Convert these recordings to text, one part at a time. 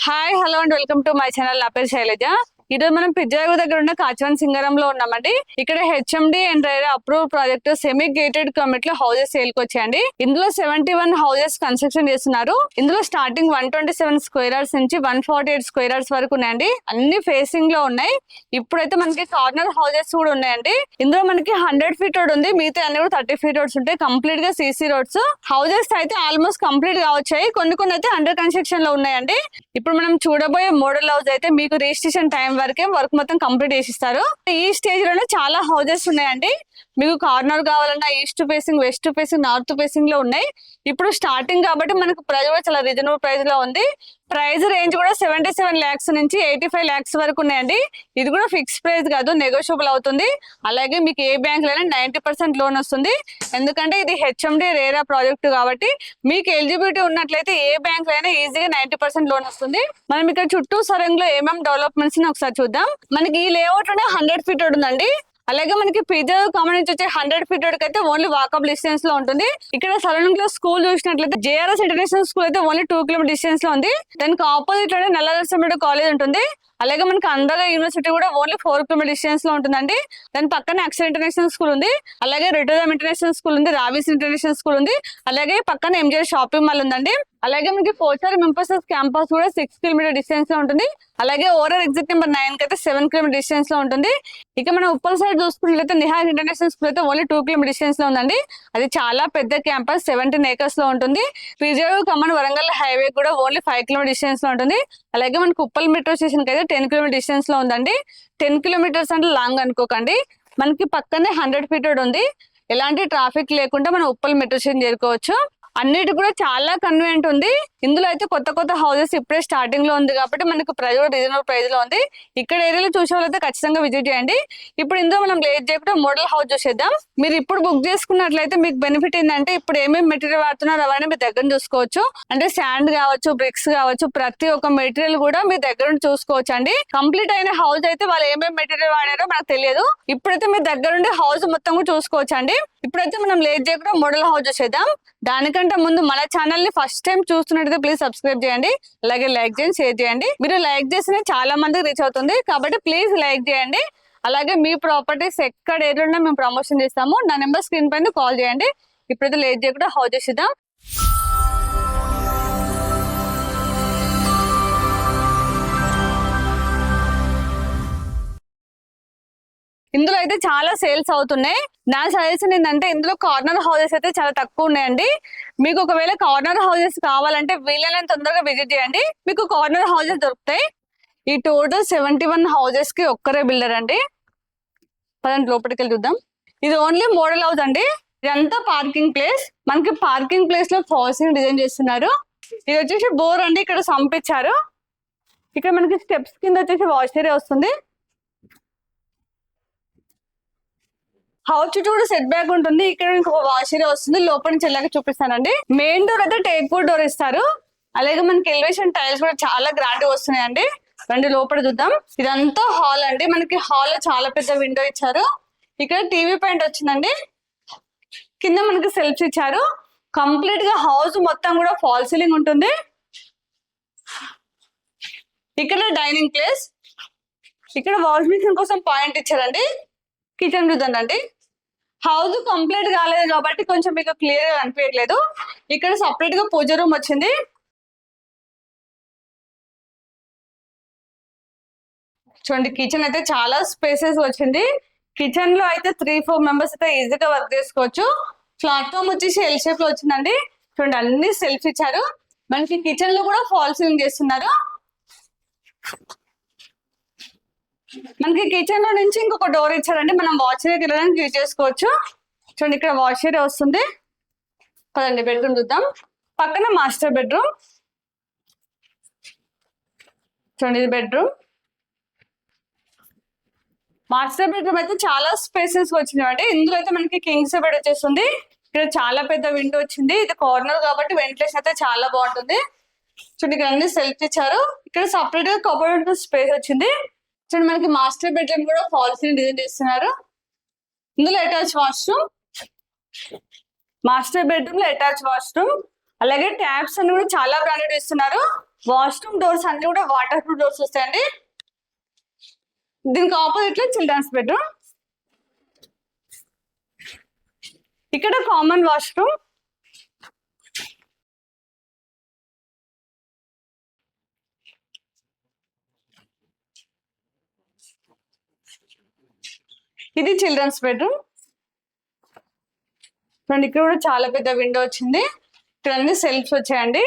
Hi hello and welcome to my channel. నా పేరు శైలజ. ఈ రోజు మనం పిజ్జాగూడ దగ్గర ఉన్న కాచవన్ సింగారంలో ఉన్నామండి. ఇక్కడ HMD and RERA approve project semi gated community houses sale కి వచ్చాయండి. ఇందులో 71 హౌసెస్ కన్స్ట్రక్షన్ చేస్తున్నారు. ఇందులో స్టార్టింగ్ 127 స్క్వేర్ యార్డ్స్ నుంచి 148 స్క్వేర్ యార్డ్స్ వరకు ఉన్నాయండి. అన్ని ఫేసింగ్ లో ఉన్నాయి. ఇప్పుడైతే మనకి కార్నర్ హౌసెస్ కూడా ఉన్నాయండి. ఇందులో మనకి 100 ఫీట్ రోడ్ ఉంది, మిగతా అన్ని కూడా 30 ఫీట్ రోడ్స్ ఉంటాయి. కంప్లీట్ గా సీసీ రోడ్స్. హౌసెస్ అయితే ఆల్మోస్ట్ కంప్లీట్ గా వచ్చాయి, కొన్ని అయితే అండర్ కన్స్ట్రక్షన్ లో ఉన్నాయండి. ఇప్పుడు మనం చూడబోయే మోడల్ హౌస్ అయితే మీకు రిజిస్ట్రేషన్ టైం వరకే వర్క్ మొత్తం కంప్లీట్ చేసిస్తారు. ఈ స్టేజ్ లోనే చాలా హౌసెస్ ఉన్నాయండి. మీకు కార్నర్ కావాలన్నా east facing, west facing, north facing లో ఉన్నాయి. ఇప్పుడు స్టార్టింగ్ కాబట్టి మనకు ప్రైస్ కూడా చాలా రీజనబుల్ ప్రైస్ లో ఉంది. ప్రైస్ రేంజ్ కూడా 77 lakhs నుంచి 85 lakhs వరకు ఉన్నాయండి. ఇది కూడా ఫిక్స్ ప్రైస్ కాదు, నెగోషియబుల్ అవుతుంది. అలాగే మీకు ఏ బ్యాంక్ లైనా 90% లోన్ వస్తుంది. ఎందుకంటే ఇది హెచ్ఎండి రేరా ప్రాజెక్ట్ కాబట్టి మీకు ఎలిజిబిలిటీ ఉన్నట్లయితే ఏ బ్యాంక్ లైనా ఈజీగా 90% లోన్ వస్తుంది. మనం ఇక్కడ చుట్టూ సరంగ్ లో ఏమేమి డెవలప్మెంట్స్ ఒకసారి చూద్దాం. మనకి ఈ లేఅవుట్ లోనే 100 ఫీట్ రోడ్ ఉందండి. అలాగే మనకి పిజ్జా కామన్ నుంచి వచ్చే 100 ఫీట్ రోడ్ అయితే ఓన్లీ వాకబుల్ డిస్టెన్స్ లో ఉంటుంది. ఇక్కడ సరౌండింగ్ లో స్కూల్ చూసినట్లయితే జేఆర్ఎస్ ఇంటర్నేషనల్ స్కూల్ అయితే ఓన్లీ 2 కిలోమీటర్ డిస్టెన్స్ లో ఉంది. దానికి ఆపోజిట్ లోనే నల్లదర్శనపేట కాలేజ్ ఉంటుంది. అలాగే మనకి అందర యూనివర్సిటీ కూడా ఓన్లీ 4 కిలోమీటర్ డిస్టెన్స్ లో ఉంటుందండి. దాని పక్కన అక్షర్ ఇంటర్నేషనల్ స్కూల్ ఉంది, అలాగే రెడ్డోదమ్ ఇంటర్నేషనల్ స్కూల్ ఉంది, రావిస్ ఇంటర్నేషనల్ స్కూల్ ఉంది, అలాగే పక్కన ఎంజిఆర్ షాపింగ్ మాల్ ఉందండి. అలాగే మనకి పోచారం ఎంపసస్ క్యాంపస్ కూడా 6 కిలోమీటర్ డిస్టెన్స్ లో ఉంటుంది. అలాగే ఓవరాల్ ఎగ్జిట్ నెంబర్ 9 అయితే 7 కిలోమీటర్ డిస్టెన్స్ లో ఉంటుంది. ఇక మనం ఉప్పల్ సైడ్ చూసుకున్నట్లయితే నిహార్ ఇంటర్నేషనల్ స్కూల్ అయితే ఓన్లీ 2 కిలోమీటర్ డిస్టెన్స్ లో ఉందండి. అది చాలా పెద్ద క్యాంపస్, 17 acres లో ఉంటుంది. పిజ్జాగూడ ఖమ్మం వరంగల్ హైవే కూడా ఓన్లీ 5 కిలోమీటర్ డిస్టెన్స్ లో ఉంటుంది. అలాగే మనకి ఉప్పల్ మెట్రో స్టేషన్ కి అయితే 10 కిలోమీటర్ డిస్టెన్స్ లో ఉందండి. 10 కిలోమీటర్స్ అంటే లాంగ్ అనుకోకండి. మనకి పక్కనే 100 ఫీట్ రోడ్ ఉంది. ఎలాంటి ట్రాఫిక్ లేకుండా మనం ఉప్పల్ మెట్రో స్టేషన్ చేరుకోవచ్చు. అన్నిటి కూడా చాలా కన్వీనియంట్ ఉంది. ఇందులో అయితే కొత్త హౌసెస్ ఇప్పుడే స్టార్టింగ్ లో ఉంది కాబట్టి మనకు ప్రైస్ కూడా రీజనబుల్ ప్రైస్ లో ఉంది. ఇక్కడ ఏరియాలో చూసే వాళ్ళైతే ఖచ్చితంగా విజిట్ చేయండి. ఇప్పుడు ఇందులో మనం లేట్ చేయకుండా మోడల్ హౌస్ చూసేద్దాం. మీరు ఇప్పుడు బుక్ చేసుకున్నట్లయితే మీకు బెనిఫిట్ ఏంటంటే ఇప్పుడు ఏమేమి మెటీరియల్ వాడుతున్నారు అవన్నీ మీ దగ్గర చూసుకోవచ్చు. అంటే శాండ్ కావచ్చు, బ్రిక్స్ కావచ్చు, ప్రతి ఒక్క మెటీరియల్ కూడా మీ దగ్గర చూసుకోవచ్చు అండి. కంప్లీట్ అయిన హౌస్ అయితే వాళ్ళు ఏమేమి మెటీరియల్ వాడారో మనకు తెలియదు. ఇప్పుడైతే మీ దగ్గర ఉండే హౌస్ మొత్తం కూడా చూసుకోవచ్చు అండి. ఇప్పుడైతే మనం లేట్ చేయకుండా మోడల్ హౌస్ చూసేద్దాం. దానికంటే ముందు మన ఛానల్ ని ఫస్ట్ టైం చూస్తున్నట్టయితే ప్లీజ్ సబ్స్క్రైబ్ చేయండి. అలాగే లైక్ చేయండి, షేర్ చేయండి. మీరు లైక్ చేస్తే చాలా మందికి రీచ్ అవుతుంది కాబట్టి ప్లీజ్ లైక్ చేయండి. అలాగే మీ ప్రాపర్టీస్ ఎక్కడ ఏదైనా మేము ప్రమోషన్ చేస్తాము. నా నెంబర్ స్క్రీన్ పైన కాల్ చేయండి. ఇప్పుడైతే లేట్ చేయకుండా హౌస్ చేసేద్దాం. ఇందులో అయితే చాలా సేల్స్ అవుతున్నాయి. నా సజెషన్ ఏంటంటే ఇందులో కార్నర్ హౌసెస్ అయితే చాలా తక్కువ ఉన్నాయండి. మీకు ఒకవేళ కార్నర్ హౌసెస్ కావాలంటే వీలైనంత తొందరగా విజిట్ చేయండి, మీకు కార్నర్ హౌసెస్ దొరుకుతాయి. ఈ టోటల్ 71 హౌసెస్ కి ఒక్కరే బిల్డర్ అండి. పదండి లోపలికి వెళ్ళి చూద్దాం. ఇది ఓన్లీ మోడల్ హౌస్ అండి. ఇదంతా పార్కింగ్ ప్లేస్. మనకి పార్కింగ్ ప్లేస్ లో ఫాల్సింగ్ డిజైన్ చేస్తున్నారు. ఇది వచ్చేసి బోర్ అండి, ఇక్కడ సంపించారు. ఇక్కడ మనకి స్టెప్స్ కింద వచ్చేసి వాష్ ఏరియా వస్తుంది. హౌస్ చుట్టూ కూడా సెట్ బ్యాక్ ఉంటుంది. ఇక్కడ ఇంకొక వాష్ ఏరియా వస్తుంది. లోపల నుంచి వెళ్ళాక చూపిస్తానండి. మెయిన్ డోర్ అయితే టేక్ వుడ్ డోర్ ఇస్తారు. అలాగే మనకి ఎలివేషన్ టైల్స్ కూడా చాలా గ్రాండ్ గా వస్తున్నాయండి. రండి లోపల చూద్దాం. ఇదంతా హాల్ అండి. మనకి హాల్ లో చాలా పెద్ద విండో ఇచ్చారు. ఇక్కడ టీవీ పాయింట్ వచ్చిందండి. కింద మనకి సెల్ఫ్స్ ఇచ్చారు. కంప్లీట్ గా హౌస్ మొత్తం కూడా ఫాల్ సీలింగ్ ఉంటుంది. ఇక్కడ డైనింగ్ ప్లేస్. ఇక్కడ వాష్ మిషన్ కోసం పాయింట్ ఇచ్చారండి. కిచెన్ చూద్దాండి. హౌస్ కంప్లీట్ కాలేదు కాబట్టి కొంచెం మీకు క్లియర్ గా అనిపించట్లేదు. ఇక్కడ సపరేట్ గా పూజ రూమ్ వచ్చింది. చూడండి, కిచెన్ అయితే చాలా స్పేసెస్ వచ్చింది. కిచెన్ లో అయితే 3-4 మెంబర్స్ అయితే ఈజీగా వర్క్ చేసుకోవచ్చు. ప్లాట్ఫామ్ వచ్చేసి ఎల్ షేప్ లో వచ్చిందండి. చూడండి, అన్ని సెల్ఫ్ ఇచ్చారు. మనకి కిచెన్ లో కూడా ఫాల్ సీలింగ్ చేస్తున్నారు. మనకి కిచెన్ లో నుంచి ఇంకొక డోర్ ఇచ్చారండి. మనం వాష్ ఏరియాకి వెళ్ళడానికి యూజ్ చేసుకోవచ్చు. చూడండి, ఇక్కడ వాష్ ఏరియా వస్తుంది. పదండి బెడ్రూమ్ చూద్దాం. పక్కన మాస్టర్ బెడ్రూమ్. చూడండి, ఇది బెడ్రూమ్. మాస్టర్ బెడ్రూమ్ అయితే చాలా స్పేసెస్ వచ్చినాయండి. ఇందులో అయితే మనకి కింగ్స్ బెడ్ వచ్చేస్తుంది. ఇక్కడ చాలా పెద్ద విండో వచ్చింది. ఇది కార్నర్ కాబట్టి వెంటిలేషన్ అయితే చాలా బాగుంటుంది. చూడండి, ఇక్కడ అన్ని సెల్ఫ్ ఇచ్చారు. ఇక్కడ సపరేట్ గా కబోర్డ్ స్పేస్ వచ్చింది. చూడండి, మనకి మాస్టర్ బెడ్రూమ్ కూడా ఫాల్ సీలింగ్ డిజైన్ చేస్తున్నారు. ఇందులో అటాచ్ వాష్రూమ్. మాస్టర్ బెడ్రూమ్ లో అటాచ్ వాష్రూమ్. అలాగే ట్యాప్స్ అన్ని కూడా చాలా బ్రాండెడ్ ఇస్తున్నారు. వాష్రూమ్ డోర్స్ అన్ని కూడా వాటర్ ప్రూఫ్ డోర్స్ వస్తాయండి. దీనికి ఆపోజిట్ లో చిల్డ్రన్స్ బెడ్రూమ్. ఇక్కడ కామన్ వాష్రూమ్. ఇది చిల్డ్రన్స్ బెడ్రూమ్. చూడండి ఇక్కడ కూడా చాలా పెద్ద విండో వచ్చింది. ఇక్కడ అన్ని సెల్ఫ్స్ వచ్చాయండి.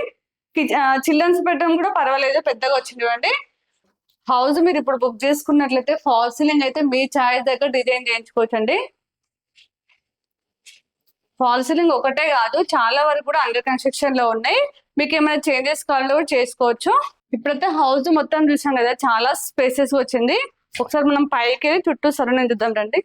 చిల్డ్రన్స్ బెడ్రూమ్ కూడా పర్వాలేదు, పెద్దగా వచ్చింది. చూడండి హౌస్ మీరు ఇప్పుడు బుక్ చేసుకున్నట్లయితే ఫాల్ సీలింగ్ అయితే మీ ఛాయిస్ దగ్గర డిజైన్ చేయించుకోవచ్చు అండి. ఫాల్ సీలింగ్ ఒకటే కాదు, చాలా వరకు కూడా అండర్ కన్స్ట్రక్షన్ లో ఉన్నాయి. మీకు ఏమైనా చేంజెస్ కావాలంటే కూడా చేసుకోవచ్చు. ఇప్పుడైతే హౌస్ మొత్తం చూసాం కదా, చాలా స్పేసెస్ వచ్చింది. ఒకసారి మనం పైకి చుట్టూ సరౌండింగ్ చూద్దాం రండి.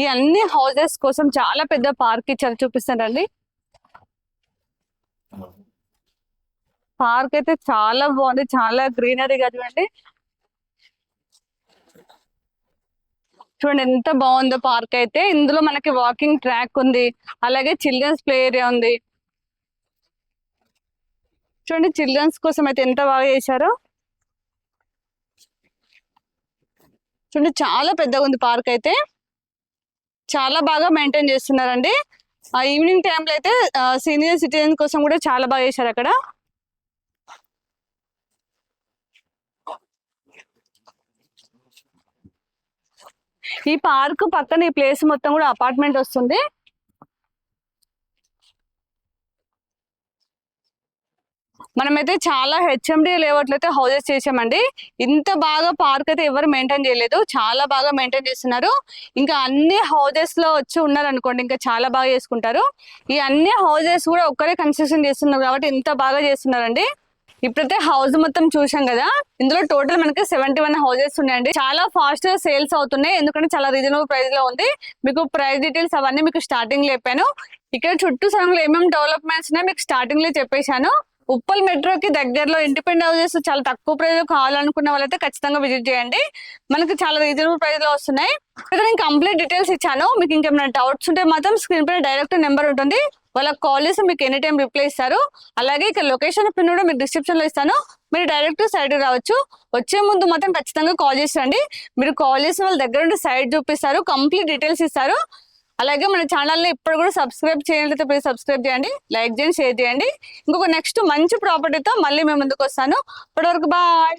ఈ అన్ని హౌసెస్ కోసం చాలా పెద్ద పార్క్ ఇచ్చారు, చూపిస్తానండి. పార్క్ అయితే చాలా బాగుంది, చాలా గ్రీనరీగా చూడండి. చూడండి ఎంత బాగుందో పార్క్ అయితే. ఇందులో మనకి వాకింగ్ ట్రాక్ ఉంది, అలాగే చిల్డ్రన్స్ ప్లే ఏరియా ఉంది. చూడండి చిల్డ్రన్స్ కోసం అయితే ఎంత బాగా చేశారో. చూడండి చాలా పెద్దగా ఉంది పార్క్ అయితే, చాలా బాగా మెయింటైన్ చేస్తున్నారండి. ఈవినింగ్ టైంలో అయితే సీనియర్ సిటిజన్ కోసం కూడా చాలా బాగా చేశారు అక్కడ. ఈ పార్క్ పక్కన ఈ ప్లేస్ మొత్తం కూడా అపార్ట్మెంట్ వస్తుంది. మనమైతే చాలా హెచ్ఎండి లేఅవుట్లు అయితే హౌసెస్ చేసామండి. ఇంత బాగా పార్క్ అయితే ఎవరు మెయింటైన్ చేయలేదు, చాలా బాగా మెయింటైన్ చేస్తున్నారు. ఇంకా అన్ని హౌసెస్ లో వచ్చి ఉన్నారు అనుకోండి, ఇంకా చాలా బాగా చేసుకుంటారు. ఈ అన్ని హౌసెస్ కూడా ఒక్కరే కన్స్ట్రక్షన్ చేస్తున్నారు కాబట్టి ఇంత బాగా చేస్తున్నారండి. ఇప్పుడైతే హౌస్ మొత్తం చూసాం కదా, ఇందులో టోటల్ మనకి 71 హౌసెస్ ఉన్నాయండి. చాలా ఫాస్ట్ గా సేల్స్ అవుతున్నాయి, ఎందుకంటే చాలా రీజనబుల్ ప్రైస్ లో ఉంది. మీకు ప్రైస్ డీటెయిల్స్ అవన్నీ మీకు స్టార్టింగ్ లో చెప్పాను. ఇక్కడ చుట్టూ సరంలో ఏమేమి డెవలప్మెంట్స్ ఉన్నాయో మీకు స్టార్టింగ్ లో చెప్పేశాను. ఉప్పల్ మెట్రోకి దగ్గరలో ఇండిపెండెంట్ హౌసెస్ చాలా తక్కువ ప్రైస్ లో కావాలనుకున్న వాళ్ళైతే ఖచ్చితంగా విజిట్ చేయండి. మనకి చాలా రీజనబుల్ ప్రైస్ లో వస్తున్నాయి. ఇక్కడ నేను కంప్లీట్ డీటెయిల్స్ ఇచ్చాను. మీకు ఇంకేమైనా డౌట్స్ ఉంటే మాత్రం స్క్రీన్ పైన డైరెక్ట్ నెంబర్ ఉంటుంది, వాళ్ళకి కాల్ చేసి మీకు ఎనీ టైం రిప్లై ఇస్తారు. అలాగే ఇక్కడ లొకేషన్ పిన్ కూడా మీకు డిస్క్రిప్షన్ లో ఇస్తాను, మీరు డైరెక్ట్ సైడ్ రావచ్చు. వచ్చే ముందు మాత్రం ఖచ్చితంగా కాల్ చేసి రండి. మీరు కాల్ చేసిన వాళ్ళ దగ్గర ఉండి సైడ్ చూపిస్తారు, కంప్లీట్ డీటెయిల్స్ ఇస్తారు. అలాగే మన ఛానల్ని ఇప్పుడు కూడా సబ్స్క్రైబ్ చేయాలంటే ప్లీజ్ సబ్స్క్రైబ్ చేయండి, లైక్ చేయండి, షేర్ చేయండి. ఇంకొక నెక్స్ట్ మంచి ప్రాపర్టీతో మళ్ళీ మేము ముందుకు వస్తాను. ఇప్పటివరకు బాయ్.